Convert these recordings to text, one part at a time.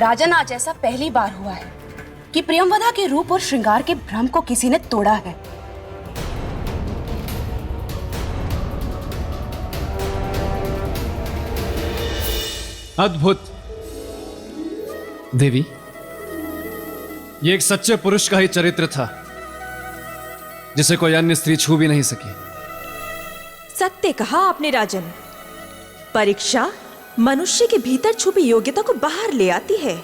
राजन, आज ऐसा पहली बार हुआ है कि प्रियंवदा के रूप और श्रृंगार के भ्रम को किसी ने तोड़ा है। अद्भुत। देवी, ये एक सच्चे पुरुष का ही चरित्र था जिसे कोई अन्य स्त्री छू भी नहीं सकी। सत्य कहा आपने राजन। परीक्षा मनुष्य के भीतर छुपी योग्यता को बाहर ले आती है।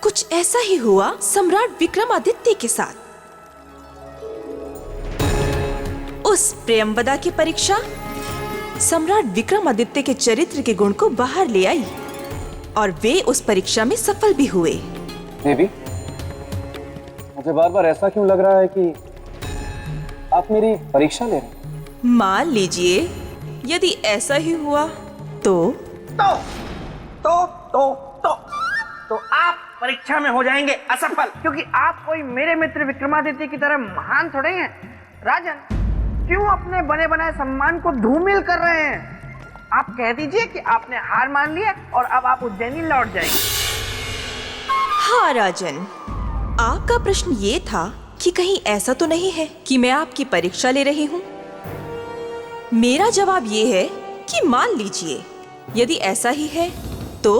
कुछ ऐसा ही हुआ सम्राट विक्रमादित्य के साथ। उस प्रियंवदा की परीक्षा सम्राट विक्रमादित्य के चरित्र के गुण को बाहर ले आई और वे उस परीक्षा में सफल भी हुए। देवी, मुझे बार बार ऐसा क्यों लग रहा है कि आप मेरी परीक्षा ले रहे हैं? मान लीजिए यदि ऐसा ही हुआ तो आप परीक्षा में हो जाएंगे असफल, क्योंकि आप कोई मेरे मित्र विक्रमादित्य की तरह महान थोड़े हैं। राजन, क्यों अपने बने बनाए सम्मान को धूमिल कर रहे हैं? आप कह दीजिए कि आपने हार मान लिया और अब आप उज्जैनी लौट जाएंगे। हाँ राजन, आपका प्रश्न ये था कि कहीं ऐसा तो नहीं है कि मैं आपकी परीक्षा ले रही हूँ। मेरा जवाब ये है कि मान लीजिए यदि ऐसा ही है तो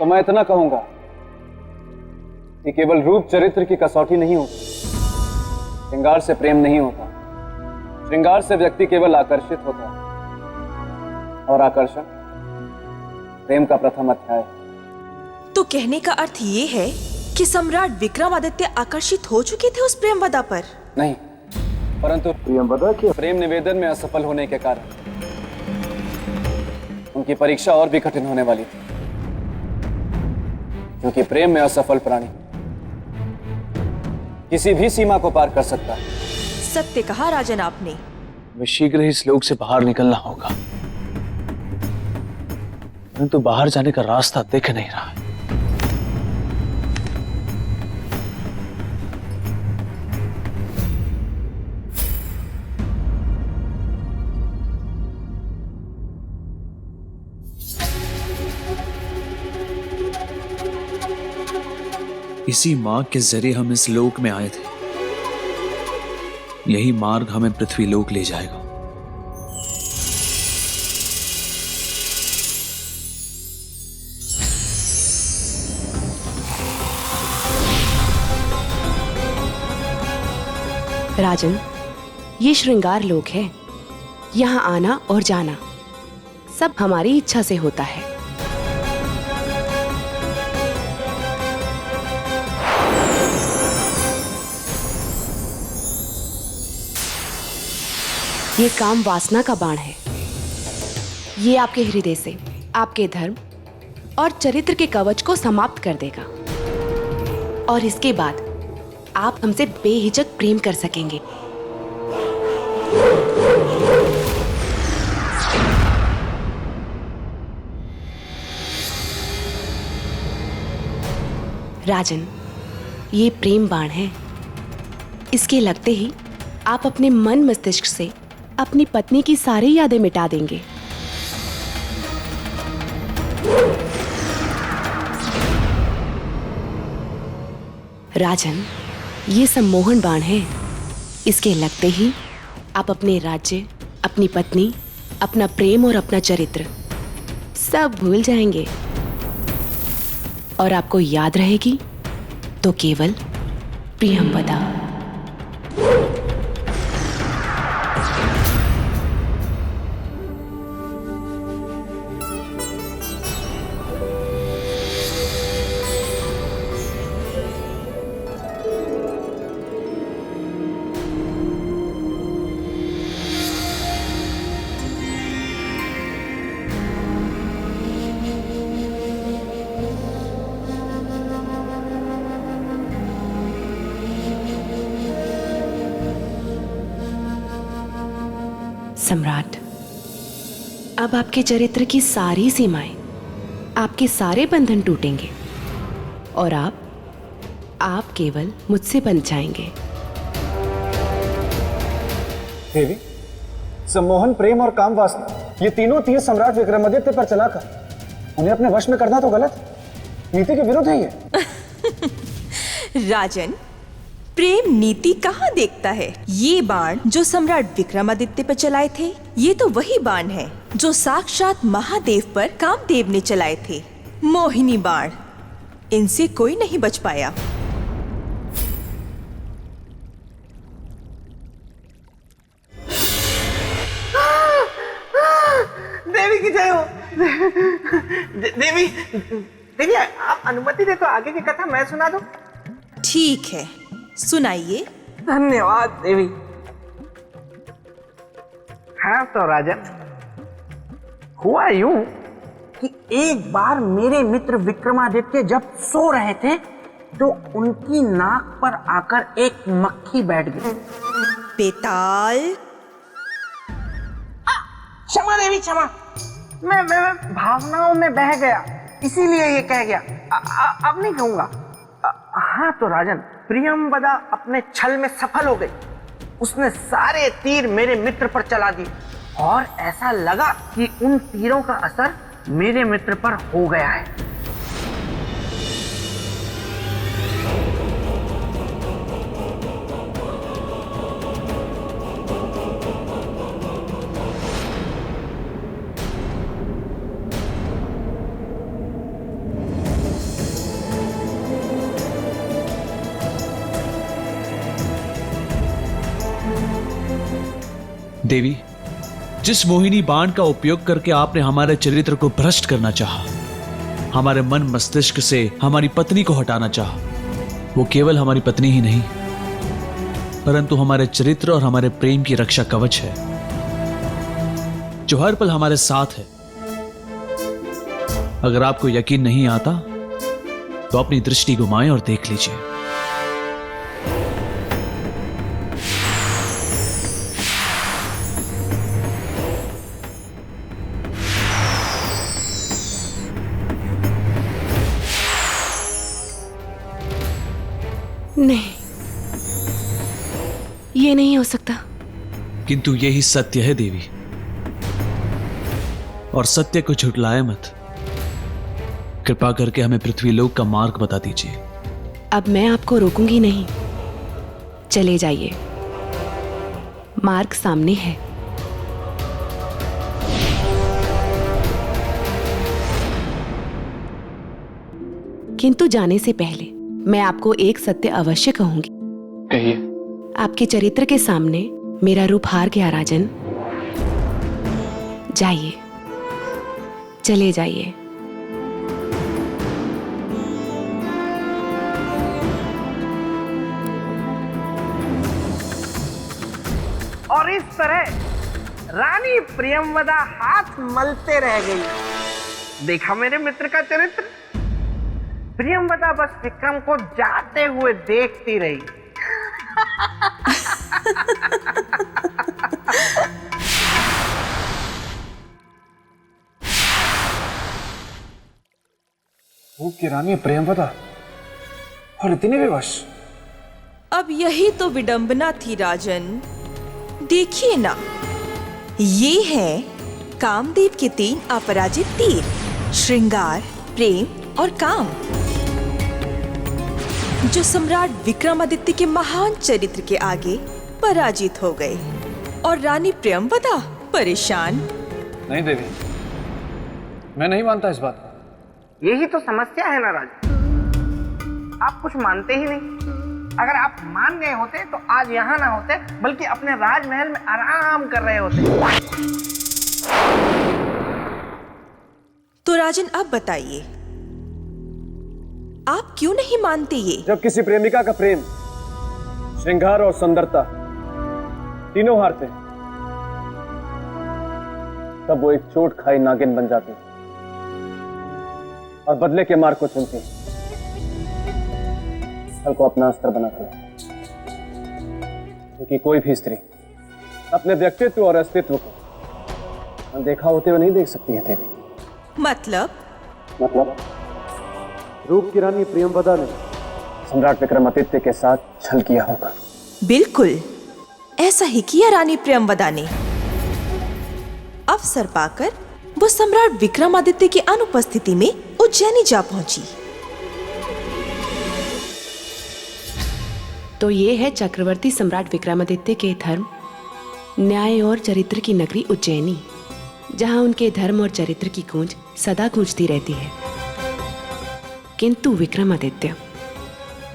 मैं इतना कहूंगा कि केवल रूप चरित्र की कसौटी नहीं होती, श्रृंगार से प्रेम नहीं होता। श्रृंगार से व्यक्ति केवल आकर्षित होता है, और आकर्षण प्रेम का प्रथम अध्याय है। तो कहने का अर्थ ये है कि सम्राट विक्रमादित्य आकर्षित हो चुके थे उस प्रेमवदा पर? नहीं, परंतु प्रियंवदा के प्रेम निवेदन में असफल होने के कारण उनकी परीक्षा और भी कठिन होने वाली थी, क्योंकि प्रेम में असफल प्राणी किसी भी सीमा को पार कर सकता है। सत्य कहा राजन आपने। हमें शीघ्र ही इस लोक से बाहर निकलना होगा, परंतु बाहर जाने का रास्ता दिख नहीं रहा है। इसी मार्ग के जरिए हम इस लोक में आए थे। यही मार्ग हमें पृथ्वी लोक ले जाएगा। राजन, ये श्रृंगार लोक है। यहाँ आना और जाना सब हमारी इच्छा से होता है। ये काम वासना का बाण है। ये आपके हृदय से आपके धर्म और चरित्र के कवच को समाप्त कर देगा, और इसके बाद आप हमसे बेहिचक प्रेम कर सकेंगे। राजन, ये प्रेम बाण है। इसके लगते ही आप अपने मन मस्तिष्क से अपनी पत्नी की सारी यादें मिटा देंगे। राजन, ये सम्मोहन बाण है। इसके लगते ही आप अपने राज्य, अपनी पत्नी, अपना प्रेम और अपना चरित्र सब भूल जाएंगे, और आपको याद रहेगी तो केवल प्रियंवदा। सम्राट, अब आपके चरित्र की सारी सीमाएं, आपके सारे बंधन टूटेंगे और आप केवल मुझसे बन जाएंगे। देवी, सम्मोहन प्रेम और काम वासना ये तीनों तीर सम्राट विक्रमादित्य पर चलाकर उन्हें अपने वश में करना तो गलत, नीति के विरुद्ध है ये। राजन, प्रेम नीति कहाँ देखता है? ये बाण जो सम्राट विक्रमादित्य पर चलाए थे, ये तो वही बाण है जो साक्षात महादेव पर कामदेव ने चलाए थे। मोहिनी बाण, इनसे कोई नहीं बच पाया। देवी की जय हो। देवी देवी, आप अनुमति दे तो आगे की कथा मैं सुना दूं? ठीक है, सुनाइए। धन्यवाद देवी। हाँ तो राजन, हुआ यूं कि एक बार मेरे मित्र विक्रमादित्य जब सो रहे थे तो उनकी नाक पर आकर एक मक्खी बैठ गई। बेताल, क्षमा देवी क्षमा, मैं भावनाओं में बह गया, इसीलिए ये कह गया। अब नहीं कहूंगा। हाँ तो राजन, प्रियंवदा अपने छल में सफल हो गई। उसने सारे तीर मेरे मित्र पर चला दिए और ऐसा लगा कि उन तीरों का असर मेरे मित्र पर हो गया है। देवी, जिस मोहिनी बाण का उपयोग करके आपने हमारे चरित्र को भ्रष्ट करना चाहा, हमारे मन मस्तिष्क से हमारी पत्नी को हटाना चाहा, वो केवल हमारी पत्नी ही नहीं परंतु हमारे चरित्र और हमारे प्रेम की रक्षा कवच है, जो हर पल हमारे साथ है। अगर आपको यकीन नहीं आता तो अपनी दृष्टि घुमाएं और देख लीजिए। नहीं, ये नहीं हो सकता। किंतु यही सत्य है देवी, और सत्य को झुठलाए मत। कृपा करके हमें पृथ्वीलोक का मार्ग बता दीजिए। अब मैं आपको रोकूंगी नहीं, चले जाइए, मार्ग सामने है। किंतु जाने से पहले मैं आपको एक सत्य अवश्य कहूंगी। कहिए। आपके चरित्र के सामने मेरा रूप हार गया राजन। जाइए, चले जाइए। और इस तरह रानी प्रियंवदा हाथ मलते रह गई। देखा मेरे मित्र का चरित्र। प्रियंवदा बस विक्रम को जाते हुए देखती रही। वो की रानी प्रियंवदा और इतनी विवश। अब यही तो विडंबना थी राजन। देखिए ना, ये है कामदेव के 3 अपराजित तीर, श्रृंगार, प्रेम और काम, जो सम्राट विक्रमादित्य के महान चरित्र के आगे पराजित हो गए। और रानी प्रियंवदा परेशान। नहीं देवी, मैं नहीं मानता इस बात को। यही तो समस्या है ना राजन, आप कुछ मानते ही नहीं। अगर आप मान गए होते तो आज यहाँ ना होते, बल्कि अपने राजमहल में आराम कर रहे होते। तो राजन, अब बताइए, आप क्यों नहीं मानते ये? जब किसी प्रेमिका का प्रेम, श्रृंगार और सुंदरता तीनों हारते हैं, तब वो एक चोट खाई नागिन बन जाती है और बदले के मार्ग को चुनती है, फल को अपना अस्त्र बनाती है। क्योंकि कोई भी स्त्री अपने व्यक्तित्व और अस्तित्व को अनदेखा होते हुए नहीं देख सकती है देवी। मतलब रूप की रानी प्रियंवदा ने सम्राट विक्रमादित्य के साथ छल किया होगा। बिल्कुल ऐसा ही किया रानी प्रियंवदा ने। अवसर पाकर वो सम्राट विक्रमादित्य की अनुपस्थिति में उज्जैनी जा पहुंची। तो ये है चक्रवर्ती सम्राट विक्रमादित्य के धर्म, न्याय और चरित्र की नगरी उज्जैनी, जहां उनके धर्म और चरित्र की गूंज सदा गूंजती रहती है। किंतु विक्रमादित्य,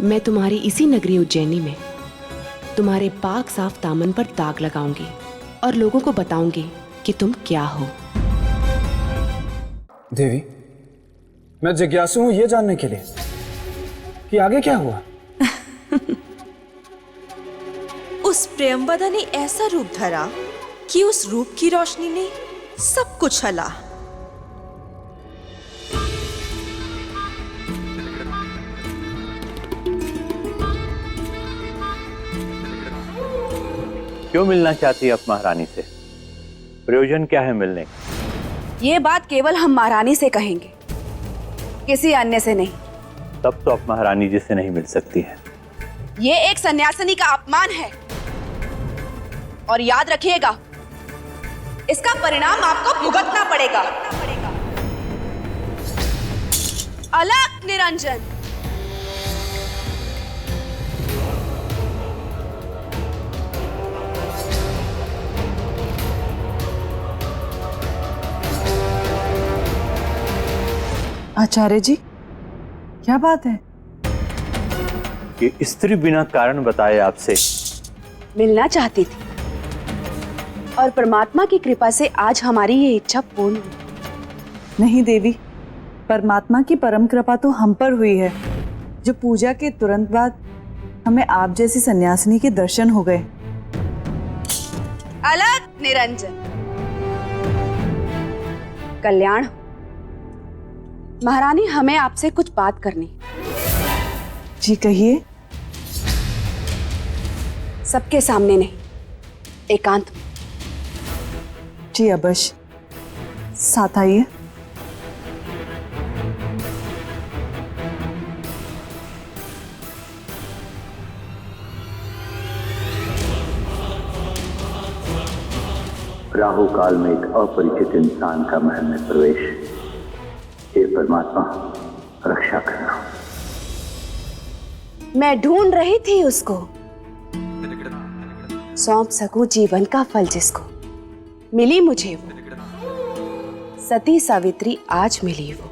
मैं तुम्हारी इसी नगरी उज्जैनी में तुम्हारे पाक साफ दामन पर दाग लगाऊंगी और लोगों को बताऊंगी कि तुम क्या हो। देवी, मैं जिज्ञासु हूं ये जानने के लिए कि आगे क्या हुआ। उस प्रेमवदा ने ऐसा रूप धरा कि उस रूप की रोशनी ने सब कुछ हला। क्यों मिलना चाहती है आप महारानी से? प्रयोजन क्या है मिलने का? ये बात केवल हम महारानी से कहेंगे, किसी अन्य से नहीं। तब तो आप महारानी जी से नहीं मिल सकती है। ये एक सन्यासिनी का अपमान है और याद रखिएगा, इसका परिणाम आपको भुगतना पड़ेगा। अलग निरंजन। आचार्य जी, क्या बात है? कि स्त्री बिना कारण बताए आपसे मिलना चाहती थी और परमात्मा की कृपा से आज हमारी ये इच्छा पूर्ण हुई। नहीं देवी, परमात्मा की परम कृपा तो हम पर हुई है, जो पूजा के तुरंत बाद हमें आप जैसी सन्यासिनी के दर्शन हो गए। अलग निरंजन। कल्याण, महारानी हमें आपसे कुछ बात करनी। जी कहिए। सबके सामने नहीं, एकांत में। जी अवश्य, साथ आइए। राहु काल में एक अपरिचित इंसान का महल में प्रवेश। हे परमात्मा, रक्षा करना। मैं ढूंढ रही थी उसको, सौंप सकूं जीवन का फल जिसको। मिली मुझे वो, सती सावित्री आज मिली वो।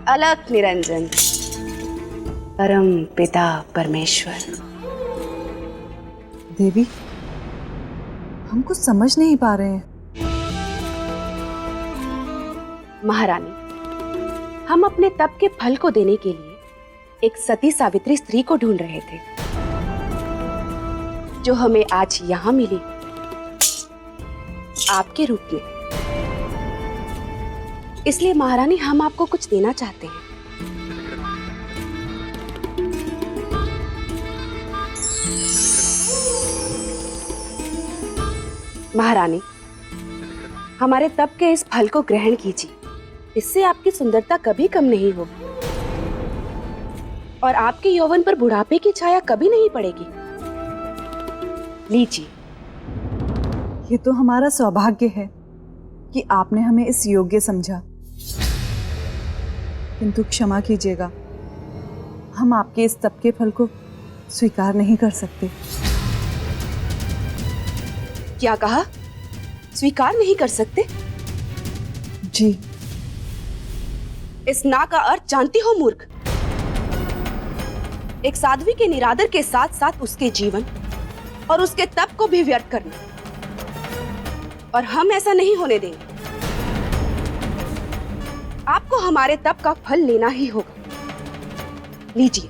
अलग निरंजन, परम पिता परमेश्वर। देवी, हम कुछ समझ नहीं पा रहे हैं। महारानी, हम अपने तप के फल को देने के लिए एक सती सावित्री स्त्री को ढूंढ रहे थे, जो हमें आज यहां मिली आपके रूप में। इसलिए महारानी, हम आपको कुछ देना चाहते हैं। महारानी, हमारे तप के इस फल को ग्रहण कीजिए। इससे आपकी सुंदरता कभी कम नहीं होगी और आपके यौवन पर बुढ़ापे की छाया कभी नहीं पड़ेगी। लीजिए। ये तो हमारा सौभाग्य है कि आपने हमें इस योग्य समझा, किंतु क्षमा कीजिएगा, हम आपके इस तप के फल को स्वीकार नहीं कर सकते। क्या कहा? स्वीकार नहीं कर सकते? जी। इस ना का अर्थ जानती हो मूर्ख? एक साध्वी के निरादर के साथ साथ उसके जीवन और उसके तप को भी व्यर्थ करना, और हम ऐसा नहीं होने देंगे। आपको हमारे तप का फल लेना ही होगा। लीजिए।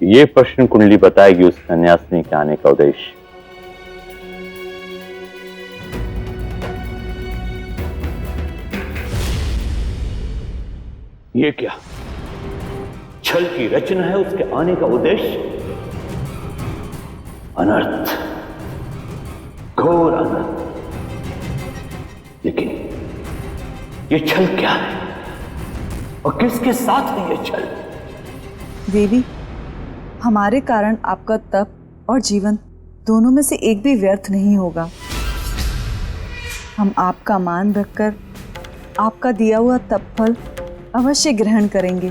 ये प्रश्न कुंडली बताएगी उस सन्यासिनी के आने का उद्देश्य। ये क्या छल की रचना है? उसके आने का उद्देश्य अनर्थ, घोर अनर्थ। लेकिन ये छल क्या है? और किसके साथ है ये छल? देवी, हमारे कारण आपका तप और जीवन दोनों में से एक भी व्यर्थ नहीं होगा। हम आपका मान रखकर आपका दिया हुआ तप फल अवश्य ग्रहण करेंगे।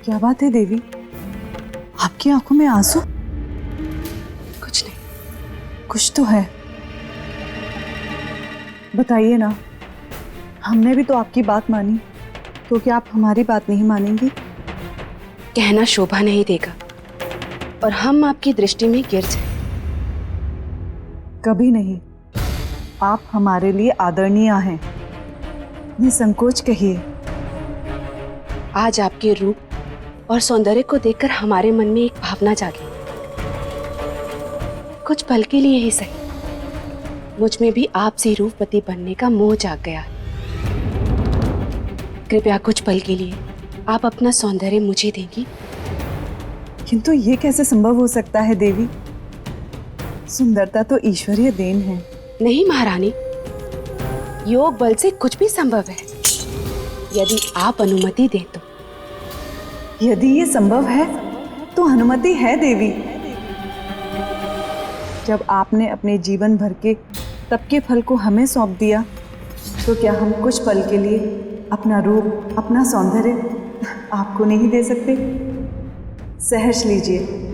क्या बात है देवी, आपकी आंखों में आंसू? कुछ नहीं। कुछ तो है, बताइए ना। हमने भी तो आपकी बात मानी, तो क्या आप हमारी बात नहीं मानेंगे? कहना शोभा नहीं देगा और हम आपकी दृष्टि में गिर जाए। कभी नहीं। आप हमारे लिए आदरणीय हैं, निसंकोच कहिए। आज आपके रूप और सौंदर्य को देखकर हमारे मन में एक भावना जागी। कुछ पल के लिए ही सही, मुझ में भी आपसे रूपवती बनने का मोह जाग गया। कृपया कुछ पल के लिए आप अपना सौंदर्य मुझे देंगी। किंतु ये कैसे संभव हो सकता है देवी? सुंदरता तो ईश्वरीय देन है। नहीं महारानी, योग बल से कुछ भी संभव है, यदि आप अनुमति दें तो। यदि ये संभव है तो अनुमति है देवी। जब आपने अपने जीवन भर के तप के फल को हमें सौंप दिया, तो क्या हम कुछ पल के लिए अपना रूप, अपना सौंदर्य आपको नहीं दे सकते? सहर्ष लीजिए।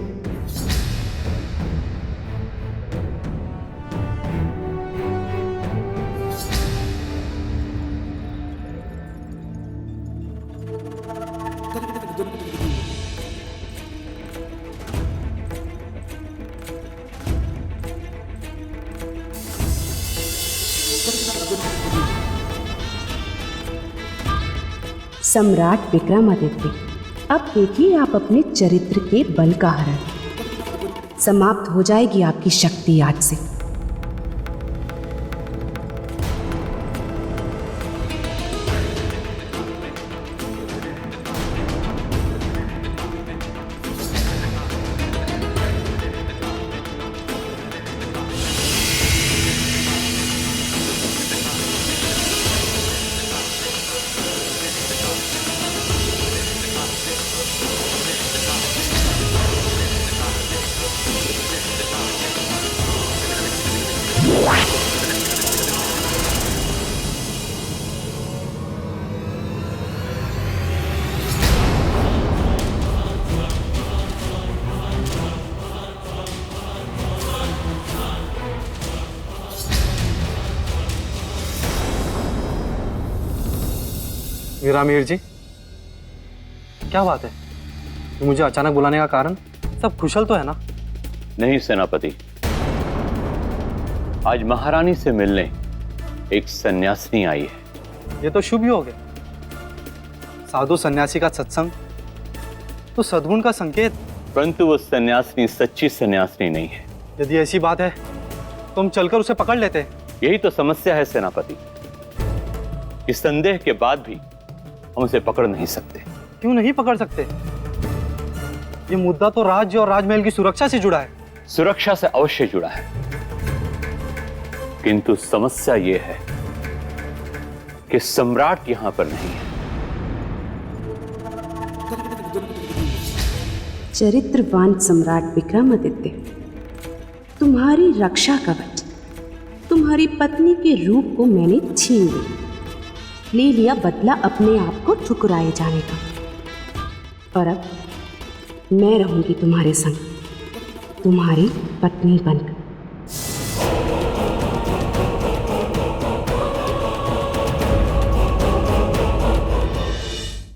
सम्राट विक्रमादित्य, अब देखिए आप अपने चरित्र के बल का हरण। समाप्त हो जाएगी आपकी शक्ति आज से। मीरामीर जी, क्या बात है? मुझे अचानक बुलाने का कारण? सब कुशल तो है ना? नहीं सेनापति, आज महारानी से मिलने एक सन्यासिनी आई है। ये तो शुभ ही हो गया। साधु सन्यासी का सत्संग तो सद्गुण का संकेत। परंतु वो सन्यासिनी सच्ची सन्यासिनी नहीं है। यदि ऐसी बात है तो हम चलकर उसे पकड़ लेते हैं। यही तो समस्या है सेनापति। इस संदेह के बाद भी हम उसे पकड़ नहीं सकते। क्यों नहीं पकड़ सकते? ये मुद्दा तो राज्य और राजमहल की सुरक्षा से जुड़ा है। सुरक्षा से अवश्य जुड़ा है, किंतु समस्या ये है कि सम्राट यहां पर नहीं है। चरित्रवान सम्राट विक्रमादित्य, तुम्हारी रक्षा कवच, तुम्हारी पत्नी के रूप को मैंने छीन लिया, ले लिया बदला अपने आप को ठुकराए जाने का। और अब मैं रहूंगी तुम्हारे संग, तुम्हारी पत्नी बनकर।